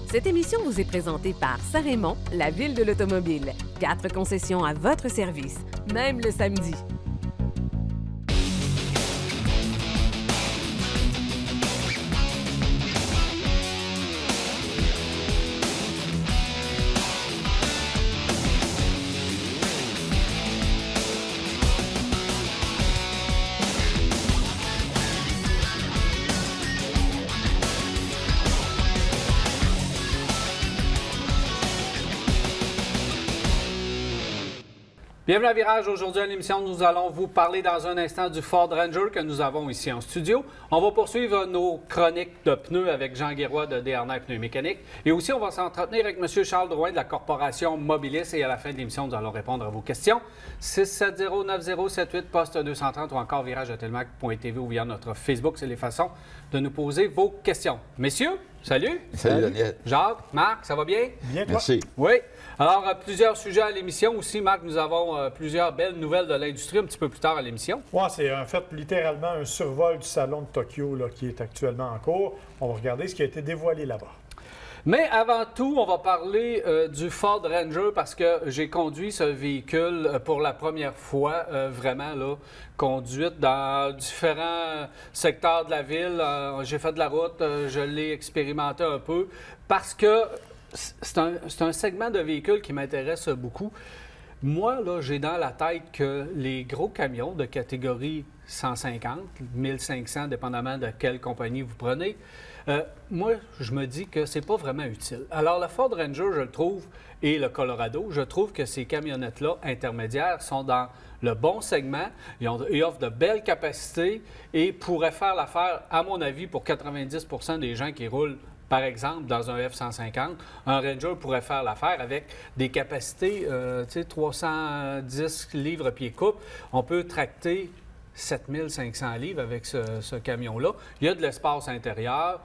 Cette émission vous est présentée par Saint-Raymond, la ville de l'automobile. 4 concessions à votre service, même le samedi. Bienvenue à Virage. Aujourd'hui à l'émission, nous allons vous parler dans un instant du Ford Ranger que nous avons ici en studio. On va poursuivre nos chroniques de pneus avec Jean Guéroy de Desharnais Pneus Mécaniques. Et aussi, on va s'entretenir avec M. Charles Drouin de la Corporation Mobilis. Et à la fin de l'émission, nous allons répondre à vos questions. 670-9078, poste 230 ou encore virage.telmac.tv ou via notre Facebook. C'est les façons de nous poser vos questions. Messieurs, salut! Salut, Daniel. Jacques, Marc, ça va bien? Bien, toi? Merci. Oui. Alors, plusieurs sujets à l'émission aussi. Marc, nous avons plusieurs belles nouvelles de l'industrie un petit peu plus tard à l'émission. Oui, c'est en fait littéralement un survol du salon de Tokyo là, qui est actuellement en cours. On va regarder ce qui a été dévoilé là-bas. Mais avant tout, on va parler du Ford Ranger parce que j'ai conduit ce véhicule pour la première fois, vraiment, là, conduite dans différents secteurs de la ville. J'ai fait de la route, je l'ai expérimenté un peu parce que c'est un segment de véhicule qui m'intéresse beaucoup. Moi, là, j'ai dans la tête que les gros camions de catégorie 150, 1500, dépendamment de quelle compagnie vous prenez, moi, je me dis que c'est pas vraiment utile. Alors, le Ford Ranger, je le trouve, et le Colorado, je trouve que ces camionnettes-là intermédiaires sont dans le bon segment. Ils offrent de belles capacités et pourraient faire l'affaire, à mon avis, pour 90 des gens qui roulent. Par exemple, dans un F-150, un Ranger pourrait faire l'affaire avec des capacités, 310 livres pieds-coupe. On peut tracter 7500 livres avec ce camion-là. Il y a de l'espace intérieur.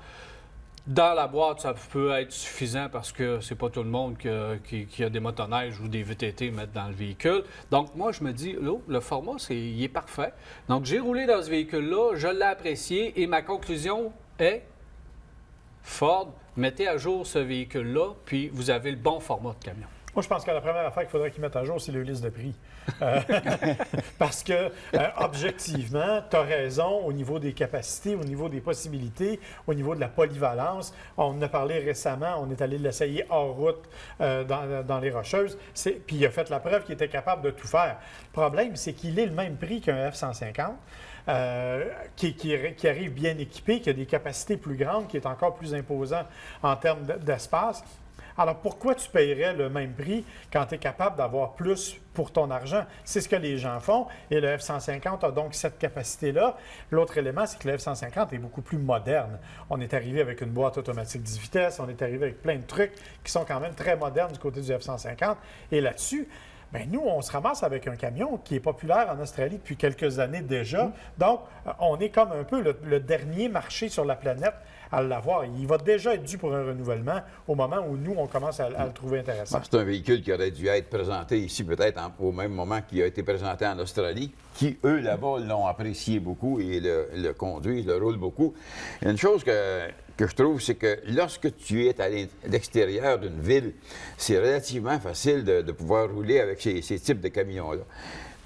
Dans la boîte, ça peut être suffisant parce que c'est pas tout le monde qui a des motoneiges ou des VTT à mettre dans le véhicule. Donc, moi, je me dis, là, le format, il est parfait. Donc, j'ai roulé dans ce véhicule-là, je l'ai apprécié et ma conclusion est Ford, mettez à jour ce véhicule-là, puis vous avez le bon format de camion. Moi, je pense que la première affaire qu'il faudrait qu'ils mettent à jour, c'est le liste de prix. Parce que, objectivement, tu as raison au niveau des capacités, au niveau des possibilités, au niveau de la polyvalence. On en a parlé récemment, on est allé l'essayer hors route dans les Rocheuses. Puis il a fait la preuve qu'il était capable de tout faire. Le problème, c'est qu'il est le même prix qu'un F-150. Qui arrive bien équipé, qui a des capacités plus grandes, qui est encore plus imposant en termes d'espace. Alors, pourquoi tu paierais le même prix quand tu es capable d'avoir plus pour ton argent? C'est ce que les gens font et le F-150 a donc cette capacité-là. L'autre élément, c'est que le F-150 est beaucoup plus moderne. On est arrivé avec une boîte automatique 10 vitesses, on est arrivé avec plein de trucs qui sont quand même très modernes du côté du F-150. Et là-dessus, bien, nous, on se ramasse avec un camion qui est populaire en Australie depuis quelques années déjà. Donc, on est comme un peu le dernier marché sur la planète à l'avoir. Il va déjà être dû pour un renouvellement au moment où nous, on commence à le trouver intéressant. C'est un véhicule qui aurait dû être présenté ici peut-être au même moment qu'il a été présenté en Australie, qui, eux, là-bas, l'ont apprécié beaucoup et le conduisent, le roulent beaucoup. Il y a une chose que je trouve, c'est que lorsque tu es à l'extérieur d'une ville, c'est relativement facile de pouvoir rouler avec ces types de camions-là.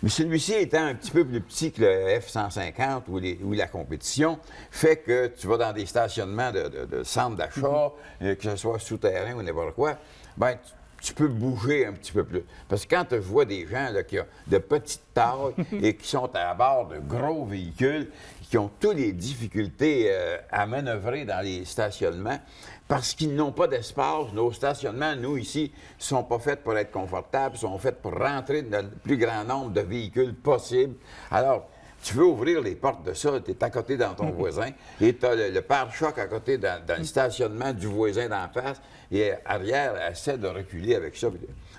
Mais celui-ci étant un petit peu plus petit que le F-150 ou la compétition, fait que tu vas dans des stationnements de centres d'achat, que ce soit souterrain ou n'importe quoi, bien, tu peux bouger un petit peu plus. Parce que quand tu vois des gens là, qui ont de petites tailles et qui sont à bord de gros véhicules, qui ont toutes les difficultés à manœuvrer dans les stationnements, parce qu'ils n'ont pas d'espace. Nos stationnements, nous, ici, ne sont pas faits pour être confortables, sont faits pour rentrer dans le plus grand nombre de véhicules possible. Alors, tu veux ouvrir les portes de ça, tu es à côté dans ton voisin, et tu as le pare-choc à côté dans le stationnement du voisin d'en face, et arrière, essaie de reculer avec ça.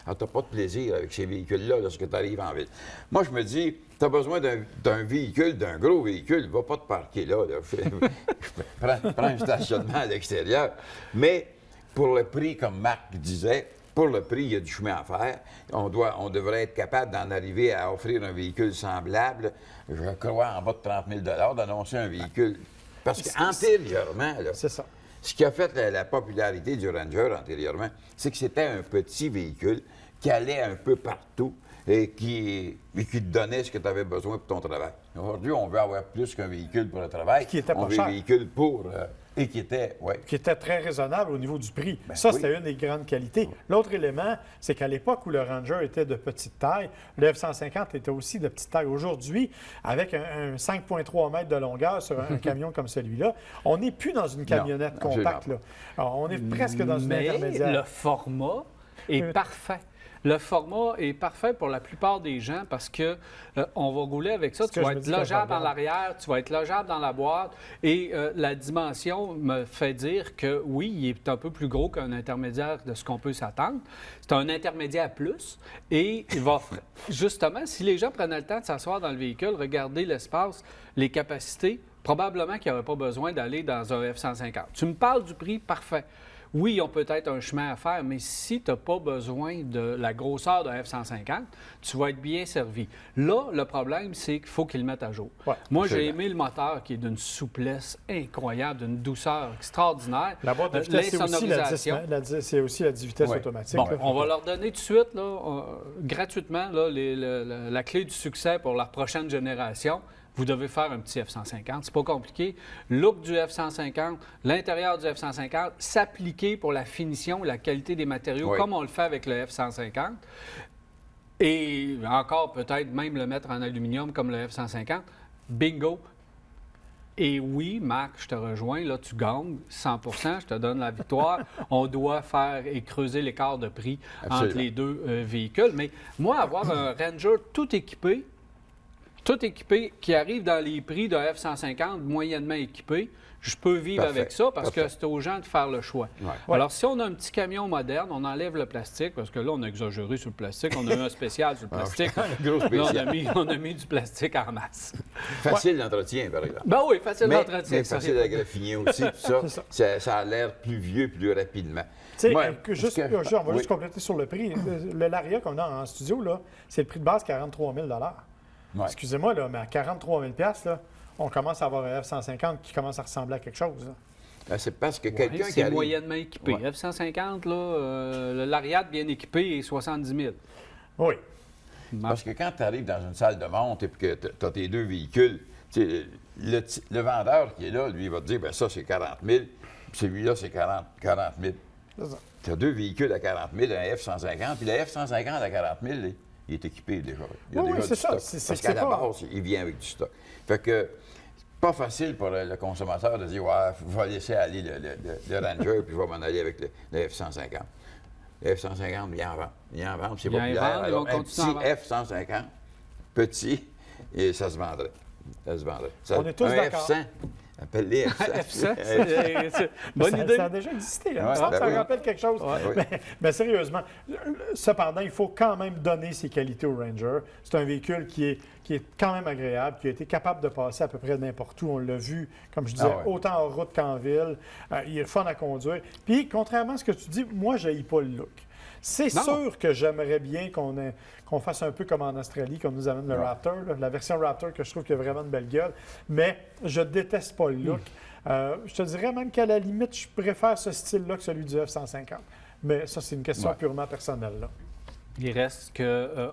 Alors, tu n'as pas de plaisir avec ces véhicules-là lorsque tu arrives en ville. Moi, je me dis, tu as besoin d'un véhicule, d'un gros véhicule, va pas te parquer là. Prends un stationnement à l'extérieur. Mais pour le prix, comme Marc disait, pour le prix, il y a du chemin à faire. On devrait être capable d'en arriver à offrir un véhicule semblable, je crois, en bas de 30 000 d'annoncer un véhicule. Parce qu'antérieurement, là, c'est ça. Ce qui a fait la popularité du Ranger antérieurement, c'est que c'était un petit véhicule qui allait un peu partout et qui te donnait ce que tu avais besoin pour ton travail. Aujourd'hui, on veut avoir plus qu'un véhicule pour le travail. Qui était pas on veut cher. un véhicule pour... et qui était... Ouais. Qui était très raisonnable au niveau du prix. Ben Ça, oui. c'était une des grandes qualités. L'autre élément, c'est qu'à l'époque où le Ranger était de petite taille, le F-150 était aussi de petite taille. Aujourd'hui, avec un 5,3 mètres de longueur sur un camion comme celui-là, on n'est plus dans une camionnette Non, compacte. Là. Alors, on est presque dans une Mais intermédiaire. le format est parfait. Le format est parfait pour la plupart des gens parce que on va rouler avec ça. Ce Tu que vas je me être dis quand je logeable en regarde. l'arrière, tu vas être logeable dans la boîte. Et la dimension me fait dire que oui, il est un peu plus gros qu'un intermédiaire de ce qu'on peut s'attendre. C'est un intermédiaire plus. Et il va justement, si les gens prenaient le temps de s'asseoir dans le véhicule, regarder l'espace, les capacités, probablement qu'il n'y aurait pas besoin d'aller dans un F-150. Tu me parles du prix, parfait. Oui, ils ont peut-être un chemin à faire, mais si tu n'as pas besoin de la grosseur d'un F-150, tu vas être bien servi. Là, le problème, c'est qu'il faut qu'ils le mettent à jour. Ouais, Moi, j'ai absolument. aimé le moteur qui est d'une souplesse incroyable, d'une douceur extraordinaire. La boîte de vitesse, c'est aussi L'insonorisation. c'est aussi la 10 vitesses Ouais. automatique. Bon, là. on va leur donner tout de suite, là, gratuitement, là, la clé du succès pour la prochaine génération. Vous devez faire un petit F-150. C'est pas compliqué. Look du F-150, l'intérieur du F-150, s'appliquer pour la finition, la qualité des matériaux, Oui. comme on le fait avec le F-150. Et encore, peut-être même le mettre en aluminium comme le F-150. Bingo! Et oui, Marc, je te rejoins. Là, tu gagnes 100 je te donne la victoire. On doit faire et creuser l'écart de prix entre Absolument. les deux véhicules. Mais moi, avoir un Ranger tout équipé, qui arrive dans les prix d'un F-150 moyennement équipé, je peux vivre Parfait. avec ça parce que Parfait. c'est aux gens de faire le choix. Ouais. Alors, si on a un petit camion moderne, on enlève le plastique, parce que là, on a exagéré sur le plastique. On a eu un spécial sur le plastique. Gros Là, spécial. on a mis du plastique en masse. Facile d'entretien, par exemple. Ben oui, facile Mais d'entretien. ça, facile c'est à graffiner aussi, tout ça. Ça a l'air plus vieux, plus rapidement. Tu sais, Moi, juste, ce que- on va oui. juste compléter sur le prix. Le Laria qu'on a en studio, là, c'est le prix de base 43 000 Ouais. Excusez-moi, là, mais à 43 000 là, on commence à avoir un F-150 qui commence à ressembler à quelque chose. Là. Ben, c'est parce que Oui, quelqu'un qui c'est arrive... moyennement équipé. Ouais. F-150, là, le Lariat bien équipé est 70 000. Oui. Parce que quand tu arrives dans une salle de monte et que tu as tes deux véhicules, tu sais, le vendeur qui est là, lui, il va te dire, ben ça, c'est 40 000, puis celui-là, c'est 40 000. C'est ça. Tu as deux véhicules à 40 000, un F-150, puis le F-150 à 40 000, il est équipé déjà. Il y a Oui, déjà oui, c'est du ça. stock. C'est Parce qu'à la pas- base, il vient avec du stock. Fait que c'est pas facile pour le consommateur de dire, ouais, je vais laisser aller le Ranger, puis je vais m'en aller avec le F-150. Le F-150, il en vend. Il en vend, c'est Ils en populaire. vendent, ils Alors, vont un continuer à petit vendre. F-150, petit, et ça se vendrait. Ça se vendrait. Ça- On est tous un d'accord. F-100, appelle-les F-100. F-100, bonne ça, idée. ça a déjà existé. Hein? Ouais, ça ben ça oui. rappelle quelque chose. Oui. Mais sérieusement, cependant, il faut quand même donner ses qualités au Ranger. C'est un véhicule qui est quand même agréable, qui a été capable de passer à peu près n'importe où. On l'a vu, comme je disais, Ah ouais. autant en route qu'en ville. Il est fun à conduire. Puis, contrairement à ce que tu dis, moi, je n'haïs pas le look. C'est Non. sûr que j'aimerais bien qu'on fasse un peu comme en Australie, qu'on nous amène le Ouais. Raptor, là, la version Raptor que je trouve qui a vraiment une belle gueule. Mais je déteste pas le look. Je te dirais même qu'à la limite, je préfère ce style-là que celui du F-150. Mais ça, c'est une question Ouais. purement personnelle. Là. Il reste que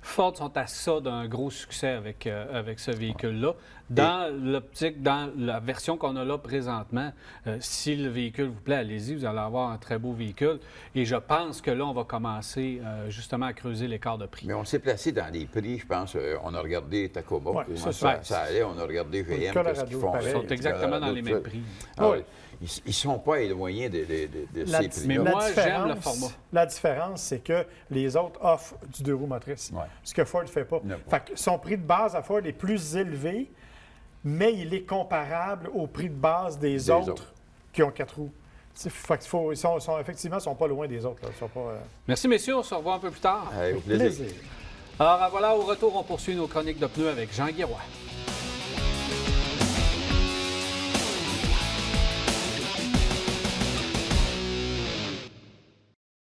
Ford sont à ça d'un gros succès avec ce véhicule-là. Dans l'optique, dans la version qu'on a là présentement, si le véhicule vous plaît, allez-y, vous allez avoir un très beau véhicule. Et je pense que là, on va commencer justement à creuser l'écart de prix. Mais on s'est placé dans les prix, je pense. On a regardé Tacoma, Ouais, comment c'est ça, ça. allait. On a regardé GM, Colorado, qu'est-ce qu'ils font. pareil. Ils sont exactement dans les mêmes Colorado, prix. Ah Oui. ouais. Ils ne sont pas éloignés de La, ces prix. Mais la moi, j'aime le différence- format. La différence, c'est que les autres offrent du deux roues motrices. Ouais. Ce que Ford ne fait pas. Non. Fait que son prix de base à Ford est plus élevé, mais il est comparable au prix de base des autres qui ont quatre roues. Fait qu'il faut, effectivement, ils ne sont pas loin des autres. Là. Ils sont pas, Merci, messieurs. On se revoit un peu plus tard. Au plaisir. plaisir. Alors voilà, au retour, on poursuit nos chroniques de pneus avec Jean Guiroy.